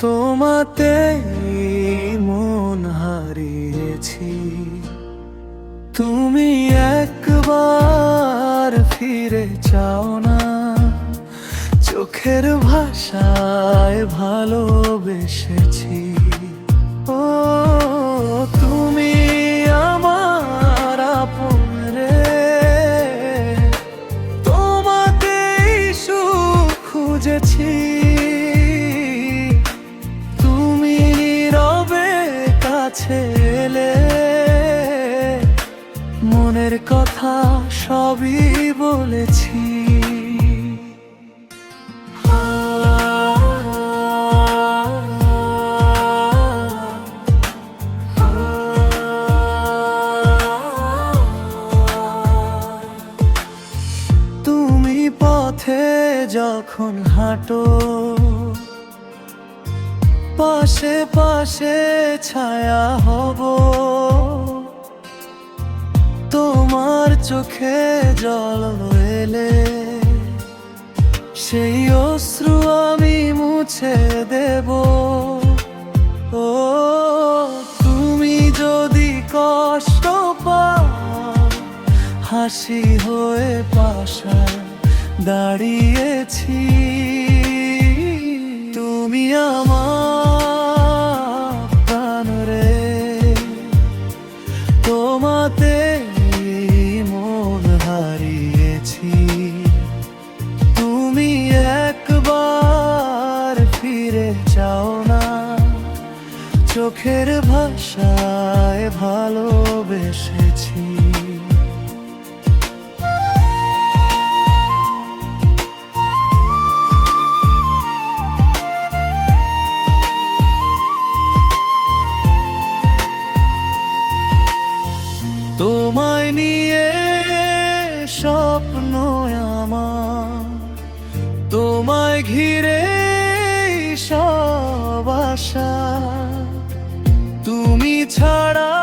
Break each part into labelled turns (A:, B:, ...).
A: তোমাতেই মন হারিয়েছি। তুমি একবার ফিরে চাও না, চোখের ভাষায় ভালোবেসেছি। ও তুমি আমার আপন রে, তোমাতেই সুখ খুঁজেছি। তুমি নীরবে কাছে এলে, মনের কথা সবই বলেছি। তুমি পথে যখন হাঁটো, পাশে পাশে ছায়া হব। তোমার চোখে জল এলে, সেই অশ্রু আমি মুছে দেব। ও তুমি যদি কষ্ট পাও, হাসি হয়ে পাশায় দাঁড়িয়েছি। তুমি আমার প্রাণ রে, তোমাতেই মন হারিয়েছি। তুমি একবার ফিরে চাও না, চোখের ভাষায় ভালোবেসেছি। তোমায় নিয়ে স্বপ্ন আমার, তোমায় ঘিরে সব আশা। তুমি ছাড়া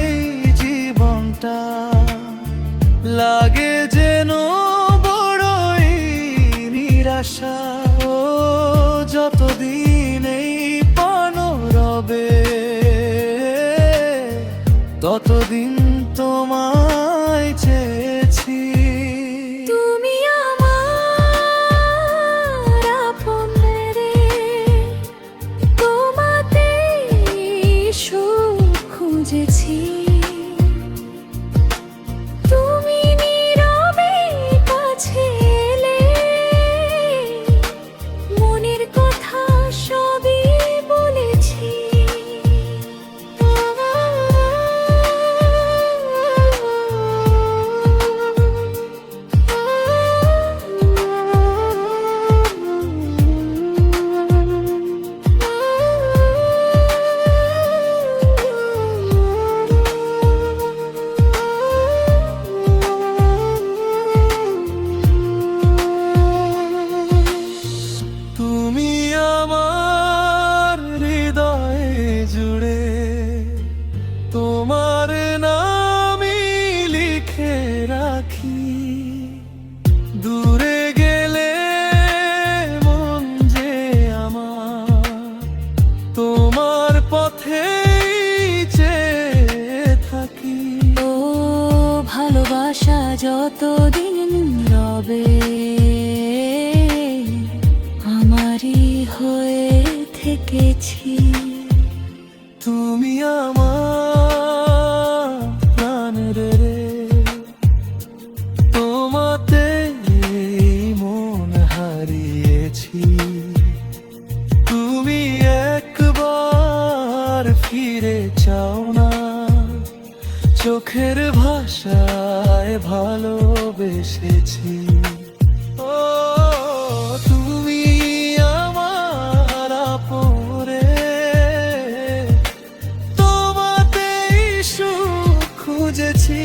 A: এই জীবনটা লাগে যেন বড়ই নিরাশা। ও যতদিন এই প্রাণ রবে, ততদিন তোমায় চেয়েছি।
B: তুমি আমার আপন রে, তোমাতেই সুখ খুঁজেছি। তুমি নীরবে কাছে এলে, মনের কথা সবই বলেছি।
A: তুমি আমার হৃদয়ে জুড়ে, তোমার নামই লিখে রাখি। দূরে গেলে মন যে আমার, তোমার পথেই চেয়ে থাকি।
B: ও ভালোবাসা যতদিন রবে, আমারই হয়ে থেকেছি।
A: তুমি আমার প্রাণ রে, তোমাতেই মন হারিয়েছি। তুমি একবার ফিরে চাও না, চোখের ভাষায় ভালোবেসেছি। ও তুমি আমার আপন রে, তোমাতেই সুখ খুঁজেছি।